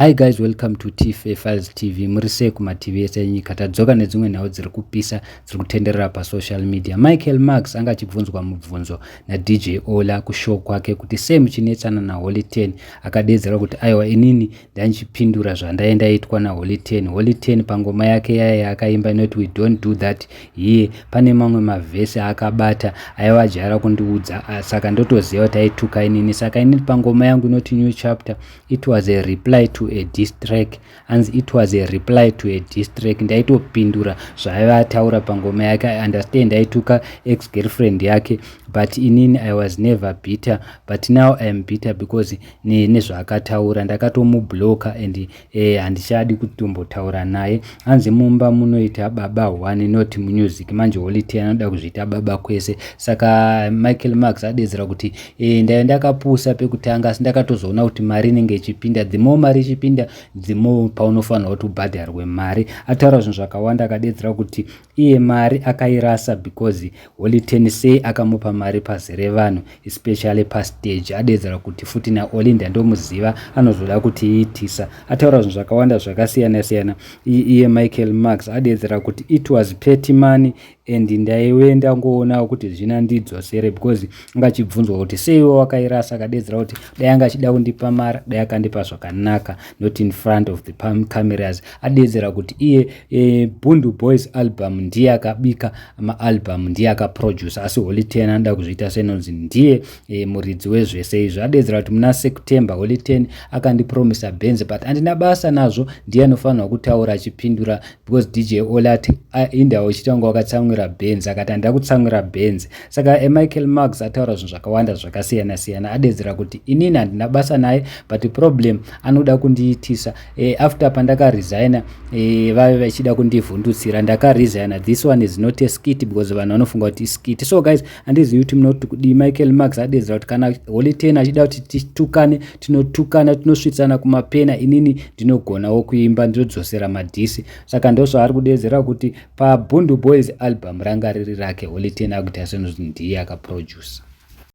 Hi guys, welcome to TFA Files TV. Murise kuma TV yenyika tadzoka nedzimwe nhau dziri kupisa dziri kutenderera pa social media. Magz anga achibvunzwa mubvunzo na DJ Ollah kushow kwake kuti sei muchinetsana na Holy 10 akadedzera kuti aiwa inini ndanchipindura zvandaenda itwa na Holy 10. Holy 10 pangoma yake yaya akaimba not we don't do that. Ye pane mamwe mavhesi akabata aiwa jara kundiudza saka ndotoziva kuti aituka inini saka inini pangoma yangu not new chapter it was a reply to a diss track, and it was a reply to a diss track. Ndaitopindura zvaivataura pangoma yake. I understand aituka ex-girlfriend yake, but inini I was never bitter, but now I am bitter because nezvaakataura ndakatomubloka and handichadi kutombotaura naye. Hanzi mumba munoita baba one not music, manje Holy 10 anoda kuzviita baba kwese. Saka Magz adedzera kuti ndakapusa pekutanga asi ndakatozoona kuti mari inenge ichipinda, the more mari ichipinda the more paunofanira kuti ubhadharwe mari. Ataura zvinhu zvakawanda akadedzera kuti iye mari akairasa because Holy 10 sei akamupa mari pazere vanhu especially pastage. Adedzera kuti futi na Oli ndandomuziva anozoda kuti iitisa. Ataura zvinhu zvakawanda zvakasiyana siyana iye Magz adedzera kuti it was petty money and ndaiwenda ngoona kuti zvina ndidzosere because ngachibvunzwa kuti seiwo wakairasa. Akadedzera kuti dai anga achida kundipa mari dai akandipa zvakanaka not in front of the cameras. Adedzera kuti iye Bundu Boys album ndiye akabika album ndiye akaproduce asi Holy 10 anoda kuzviita senonzi ndiye muridzi wezvese izvo. Adedzera kuti muna September Holy 10 akandipromisa Benz but andina basa nazvo, ndiye anofanira kutaura achipindura because DJ Ollah indawo ichitanga wakatsamwira Benz akati handida kutsamwira Benz. Saka Magz ataura zvinhu zvakawanda zvakasiyana siyana. Adedzera kuti inini handina basa naye but problem anoda kundiitisa. After pandakaresigna vave vachida kundivhundutsira ndakaresigna. This one is not a skit because vanhu vanofunga kuti skit. So guys, handizivi kuti munoti kudi. Magz adedzera kuti kana Holy 10 achida kuti titukane tinotukana, tinosvitsana kumapena, inini ndinogonawo kuimba ndinodzosera madhisi. Saka ndozvaari kudedzera kuti pa Bundu Boys album ranga riri rake Holy 10 akuita senoti ndiye akaproduce.